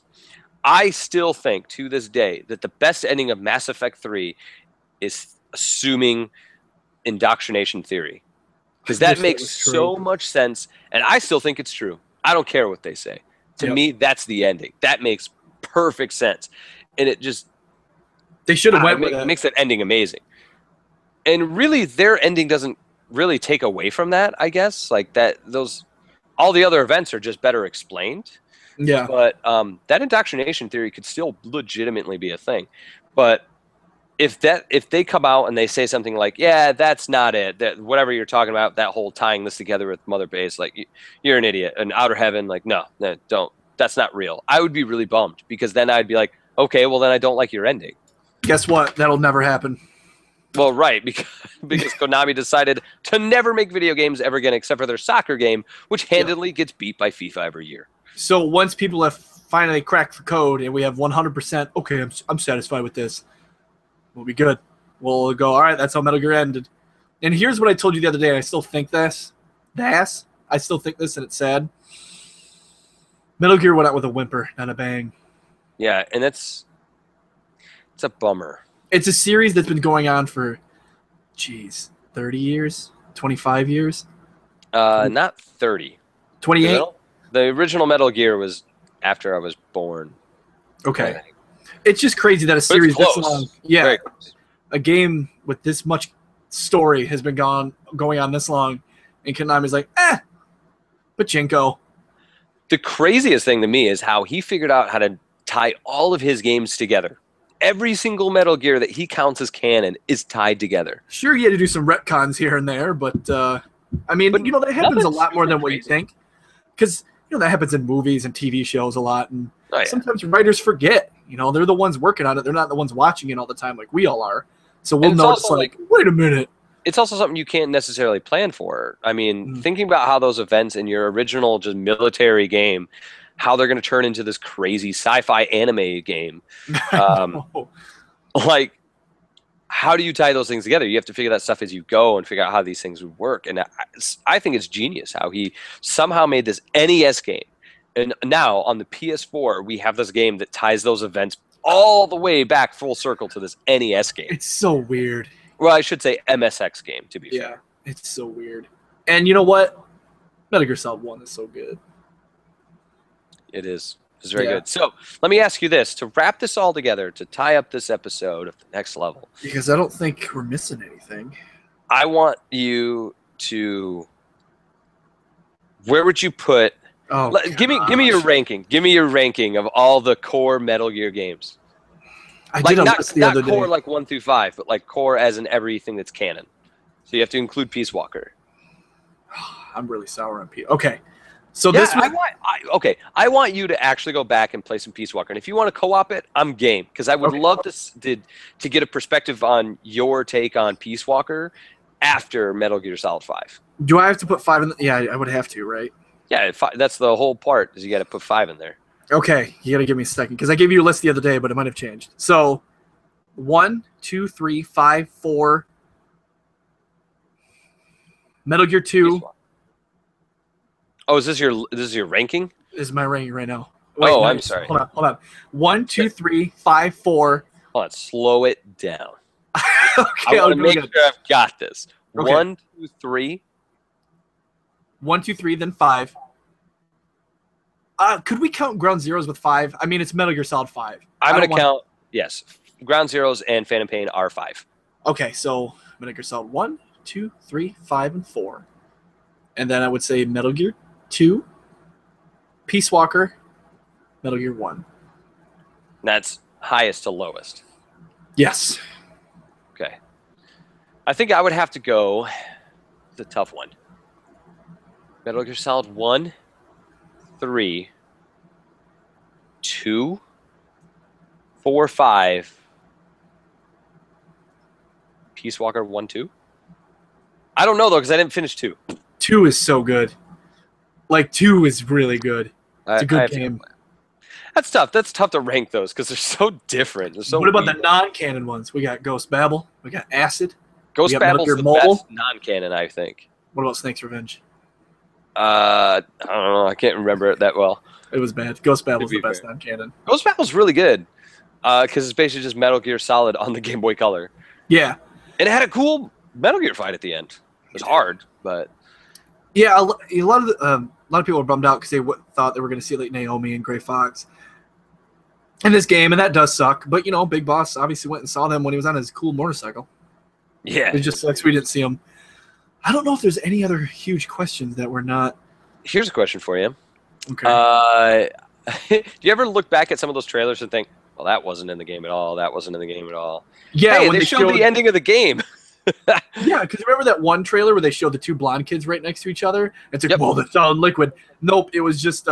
I still think to this day that the best ending of Mass Effect 3 is assuming indoctrination theory. Because that makes so much sense, and I still think it's true. I don't care what they say. To me, that's the ending. That makes perfect sense. And it just they should have went with it makes that ending amazing. And really, their ending doesn't really take away from that, I guess. Like all the other events are just better explained. Yeah. But that indoctrination theory could still legitimately be a thing. But if they come out and they say something like, "Yeah, that's not it. That whatever you're talking about, that whole tying this together with Mother Base, like you're an idiot." And Outer Heaven, like, no, don't. That's not real. I would be really bummed because then I'd be like, okay, well then I don't like your ending. Guess what? That'll never happen. Well, right, because Konami decided to never make video games ever again except for their soccer game, which handily gets beat by FIFA every year. So once people have finally cracked the code and we have 100%, okay, I'm satisfied with this, we'll be good. We'll go, all right, that's how Metal Gear ended. And here's what I told you the other day, and I still think this. I still think this, and it's sad. Metal Gear went out with a whimper, not a bang. Yeah, and it's a bummer. It's a series that's been going on for, 30 years? 25 years? Not 30. 28? The original Metal Gear was after I was born. Okay. It's just crazy that a series this long, Very close. a game with this much story has been going on this long, and Konami's like, pachinko. The craziest thing to me is how he figured out how to tie all of his games together. Every single Metal Gear that he counts as canon is tied together. Sure, he had to do some retcons here and there, but I mean, But that happens a lot more than what you crazy. think, because that happens in movies and TV shows a lot, and Oh, yeah. sometimes writers forget. They're the ones working on it; they're not the ones watching it all the time, like we all are. So we'll And it's notice, also, like, wait a minute. It's also something you can't necessarily plan for. I mean, thinking about how those events in your original just military game, how they're going to turn into this crazy sci-fi anime game. Like, how do you tie those things together? You have to figure that stuff as you go and figure out how these things would work. And I think it's genius how he somehow made this NES game. And now on the PS4, we have this game that ties those events all the way back full circle to this NES game. It's so weird. Well, I should say MSX game, to be fair. Yeah, it's so weird. And you know what? Metal Gear Solid 1 is so good. It is. It's very good. So let me ask you this, to wrap this all together, to tie up this episode of the next level. Because I don't think we're missing anything. I want you to, where would you put, give me your ranking. Give me your ranking of all the core Metal Gear games. I did a list the other day. Not core like 1 through 5, but like core as in everything that's canon. So you have to include Peace Walker. I'm really sour on Peace. Okay. So this one, I want you to actually go back and play some Peace Walker. And if you want to co-op it, I'm game. Because I would love to get a perspective on your take on Peace Walker after Metal Gear Solid 5. do I have to put 5 in? Yeah, I would have to, right? Yeah, that's the whole part, is you got to put 5 in there. Okay, you got to give me a second because I gave you a list the other day, but it might have changed. So 1, 2, 3, 5, 4. Metal Gear 2 Oh, is this your ranking? is my ranking right now. Oh, I'm sorry. Hold on. 1, 2, 3, 5, 4. Hold on, slow it down. Okay, I want to make sure I've got this. Okay. 1, 2, 3. 1, 2, 3, then 5. Could we count Ground Zeroes with 5? I mean, it's Metal Gear Solid 5. I'm going to count, yes. Ground Zeroes and Phantom Pain are 5. Okay, so Metal Gear Solid 1, 2, 3, 5, and 4. And then I would say Metal Gear 2, Peace Walker, Metal Gear 1. That's highest to lowest. Yes. Okay. I think I would have to go the tough one. Metal Gear Solid 1, 3, 2, 4, 5. Peace Walker 1, 2. I don't know though, because I didn't finish 2. 2 is so good. Like, 2 is really good. It's a good game. That's tough. That's tough to rank those because they're so different. They're so What about weird. the non-canon ones? We got Ghost Babel. We got Acid. Ghost we got Metal Battle's Gear the Mobile. best non-canon, I think. What about Snake's Revenge? I don't know. I can't remember it that well. It was bad. Ghost Babel's To the be best fair. non-canon. Ghost Battle's really good because it's basically just Metal Gear Solid on the Game Boy Color. Yeah. And it had a cool Metal Gear fight at the end. It was hard, but Yeah, a lot of people were bummed out because they thought they were going to see like Naomi and Gray Fox in this game, and that does suck. But Big Boss obviously went and saw them when he was on his cool motorcycle. yeah. It just sucks we didn't see him. I don't know if there's any other huge questions that were not. Here's a question for you. Okay. Do you ever look back at some of those trailers and think, well, that wasn't in the game at all. That wasn't in the game at all. Yeah, Hey, when they showed the ending of the game. Yeah, because remember that one trailer where they showed the two blonde kids right next to each other? It's like, Yep. well, that's on Liquid. Nope, it was just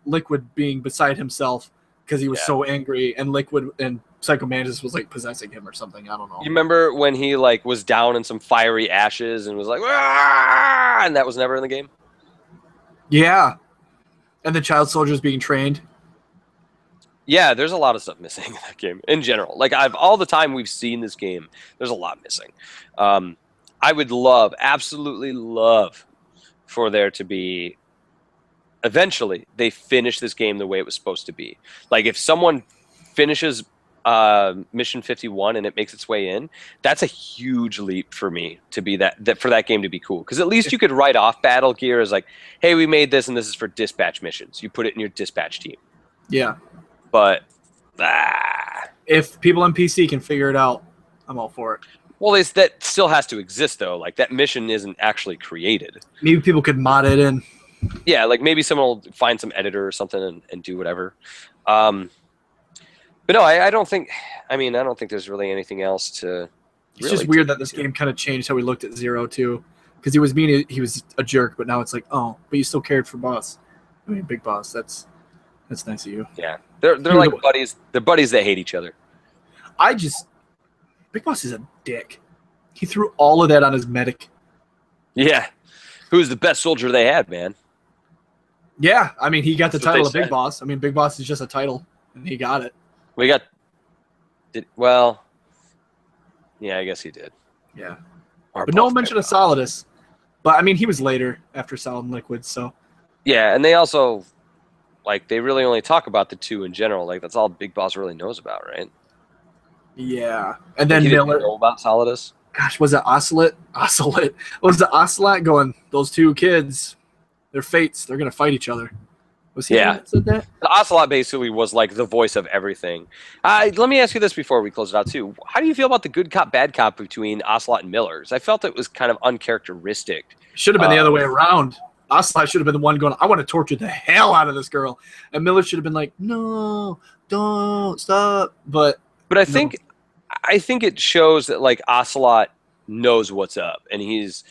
Liquid being beside himself because he was so angry, and Liquid and Psycho Mantis was like possessing him or something. I don't know. You remember when he like was down in some fiery ashes and was like, "Ah!" and that was never in the game? Yeah, and the child soldiers being trained. Yeah, there's a lot of stuff missing in that game in general. Like all the time we've seen this game, there's a lot missing. I would love, absolutely love, for there to be. Eventually, they finish this game the way it was supposed to be. Like if someone finishes Mission 51 and it makes its way in, that's a huge leap for me to be that for that game to be cool. Because at least you could write off Battle Gear as like, hey, we made this and this is for dispatch missions. You put it in your dispatch team. Yeah. But If people on PC can figure it out, I'm all for it. Well, that still has to exist though. Like that mission isn't actually created. Maybe people could mod it in. Yeah, like maybe someone will find some editor or something and do whatever. But no, I don't think. I mean, I don't think there's really anything else to. It's really just weird that this game kind of changed how we looked at Zero too, because he was a jerk, but now it's like, oh, but you still cared for Boss. I mean, Big Boss. That's nice of you. Yeah, they're like buddies. They're buddies that hate each other. Big Boss is a dick. He threw all of that on his medic. Yeah, who's the best soldier they had, man? Yeah, I mean, he got the That's what title of they Big said. Boss. I mean, Big Boss is just a title, and he got it. We got. Well, yeah, I guess he did. Yeah. Our But no boss mention of got- Solidus. But, I mean, he was later after Solid and Liquid, so. Yeah, and they also, like, they really only talk about the two in general. Like, that's all Big Boss really knows about, right? Yeah. And then He didn't Miller. know about Solidus. Gosh, was it Ocelot? Was it Ocelot going, those two kids, they're fates. They're going to fight each other. Was he the one that said that? The Ocelot basically was like the voice of everything. Let me ask you this before we close it out too. How do you feel about the good cop, bad cop between Ocelot and Miller? 'Cause I felt it was kind of uncharacteristic. Should have been the other way around. Ocelot should have been the one going, I want to torture the hell out of this girl. And Miller should have been like, no, don't, stop. But I think it shows that like Ocelot knows what's up, and he's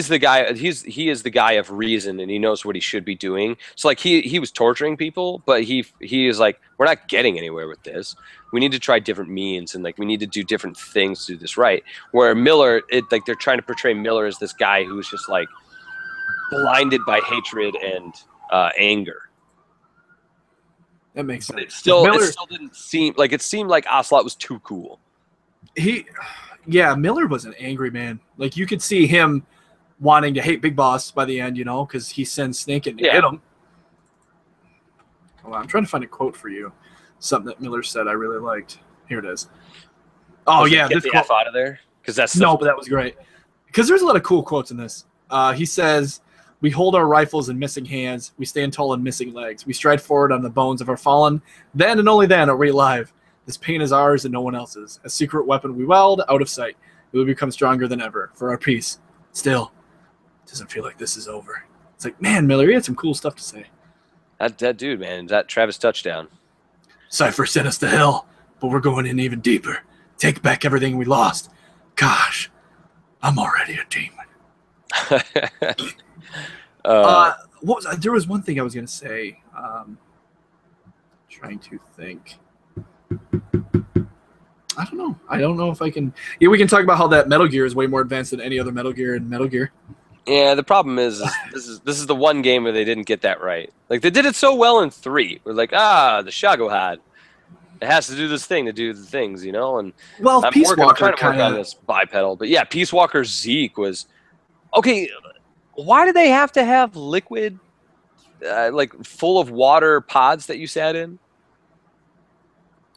the guy. He is the guy of reason, and he knows what he should be doing. So like he was torturing people, but he is like, we're not getting anywhere with this. We need to try different means, and like we need to do different things to do this right. Where Miller, they're trying to portray Miller as this guy who's just like blinded by hatred and anger. that makes But sense. it still Miller, didn't seem like it seemed like Ocelot was too cool. Miller was an angry man. Like, you could see him wanting to hate Big Boss by the end, because he sends Snake in to hit him. Hold on, I'm trying to find a quote for you. Something that Miller said I really liked. Here it is. Oh, yeah. Get This the quote, F out of there, because that's no, but that was great. Because there's a lot of cool quotes in this. He says, we hold our rifles in missing hands. We stand tall in missing legs. We stride forward on the bones of our fallen. Then and only then are we alive. This pain is ours and no one else's. A secret weapon we weld out of sight. We will become stronger than ever for our peace. Still, it doesn't feel like this is over. It's like, man, Miller, he had some cool stuff to say. That dude, man, that Travis touchdown. Cypher sent us to hell, but we're going in even deeper. Take back everything we lost. Gosh, I'm already a demon. There was one thing I was going to say. Trying to think. I don't know if I can. Yeah, we can talk about how that Metal Gear is way more advanced than any other Metal Gear in Metal Gear. Yeah, the problem is this is the one game where they didn't get that right. Like they did it so well in 3. We're like, the Shagohod. It has to do this thing to do the things, And Well, I'm Peace Walker trying to work on this bipedal, but yeah, Peace Walker Zeke was okay. Why did they have to have liquid, like full of water pods that you sat in?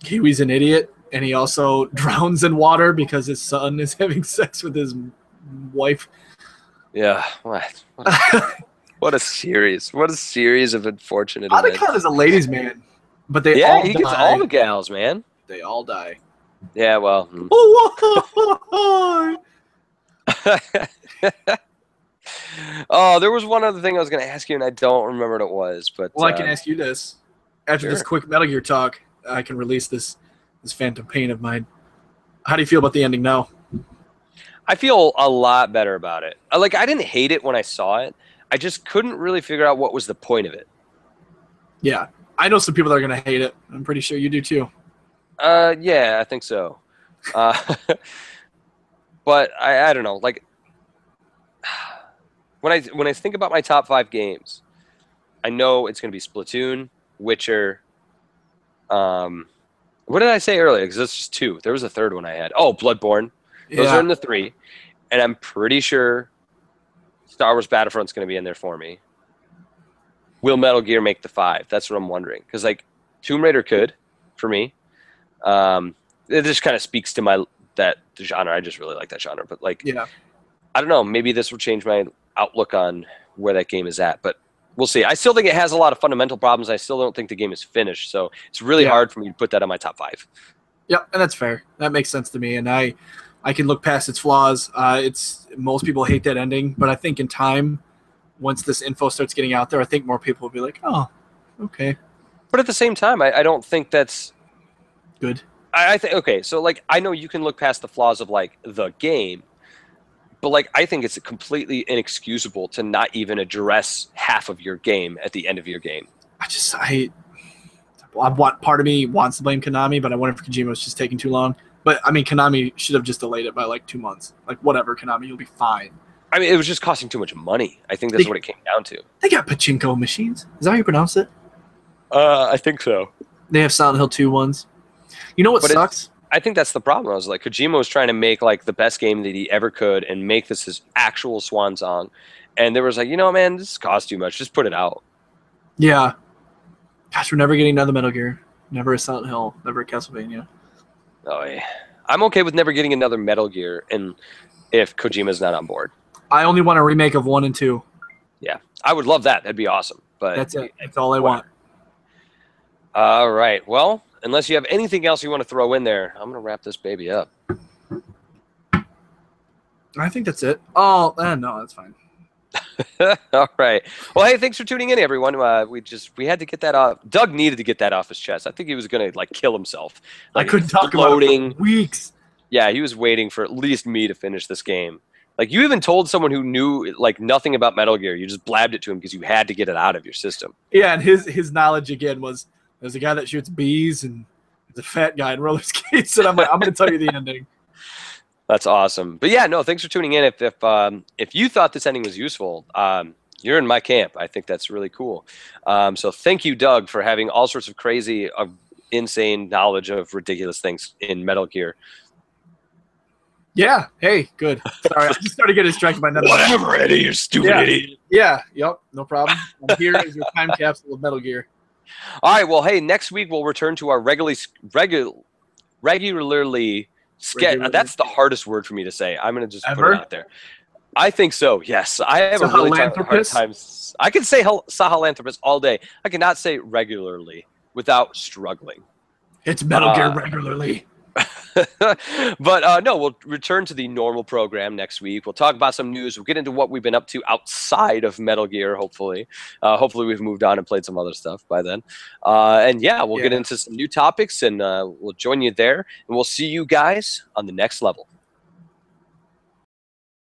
Kiwi's an idiot, and he also drowns in water because his son is having sex with his wife. Yeah, what a series of unfortunate events. Otacon is a ladies' man, but they all he die. gets all the gals, man. They all die. Yeah, well. Oh, there was one other thing I was going to ask you, and I don't remember what it was. But Well, I can ask you this. After this quick Metal Gear talk, I can release this phantom pain of mine. How do you feel about the ending now? I feel a lot better about it. I didn't hate it when I saw it. I just couldn't really figure out what was the point of it. Yeah. I know some people that are going to hate it. I'm pretty sure you do too. Yeah, I think so. But I don't know. Like when I think about my top 5 games, I know it's going to be Splatoon, Witcher. What did I say earlier? Because that's just 2. There was a third one I had. Oh, Bloodborne. Those are in the 3, and I'm pretty sure Star Wars Battlefront's going to be in there for me. Will Metal Gear make the 5? That's what I'm wondering. Because like Tomb Raider could, for me. It just kind of speaks to the genre. I just really like that genre. But like, I don't know. Maybe this will change my outlook on where that game is at. But we'll see. I still think it has a lot of fundamental problems. I still don't think the game is finished. So it's really hard for me to put that on my top 5. Yeah, and that's fair. That makes sense to me. And I I can look past its flaws. It's most people hate that ending, but I think in time, once this info starts getting out there, I think more people will be like, oh, okay, But at the same time, I don't think that's good. I think okay. So like I know you can look past the flaws of like the game, but like I think it's completely inexcusable to not even address half of your game at the end of your game. I want part of me wants to blame Konami, but I wonder if Kojima was just taking too long. But I mean, Konami should have just delayed it by like 2 months. Like whatever, Konami, you'll be fine. I mean, it was just costing too much money. I think that's what it came down to. They got pachinko machines. Is that how you pronounce it? I think so. They have Silent Hill 2 ones. You know what sucks? I think that's the problem. I was like, Kojima was trying to make like the best game that he ever could and make this his actual swan song. And there was like, you know, man, this costs too much. Just put it out. Yeah. Gosh, we're never getting another Metal Gear. Never a Silent Hill. Never a Castlevania. Oh, yeah. I'm okay with never getting another Metal Gear, and if Kojima's not on board. I only want a remake of 1 and 2. Yeah, I would love that. That'd be awesome. But that's it. That's all I want. All right. Well, unless you have anything else you want to throw in there, I'm gonna wrap this baby up. I think that's it. Oh, no, that's fine. All right. Well, hey, thanks for tuning in, everyone. We had to get that off. Doug needed to get that off his chest. I think he was gonna like kill himself. Like, I couldn't talk about it for weeks. Yeah, he was waiting for at least me to finish this game. Like you even told someone who knew like nothing about Metal Gear. You just blabbed it to him because you had to get it out of your system. Yeah, and his knowledge again was there's a guy that shoots bees and there's a fat guy in roller skates, and I'm like, I'm going to tell you the ending. That's awesome. But yeah, no, thanks for tuning in. If you thought this ending was useful, you're in my camp. I think that's really cool. So thank you, Doug, for having all sorts of crazy, insane knowledge of ridiculous things in Metal Gear. Yeah. Hey, good. Sorry, I just started getting distracted by another. Whatever, Eddie, you stupid idiot. Yeah. Yep. No problem. I'm here as your time capsule of Metal Gear. All right. Well, hey, next week we'll return to our regularly. That's the hardest word for me to say. I'm going to just put it out there. I think so. Yes, I have a really hard time. I can say Sahelanthropus all day. I cannot say regularly without struggling. It's Metal Gear regularly. But no, we'll return to the normal program next week. We'll talk about some news. We'll get into what we've been up to outside of Metal Gear, hopefully. Hopefully we've moved on and played some other stuff by then. And yeah, we'll get into some new topics, and we'll join you there. And we'll see you guys on the next level.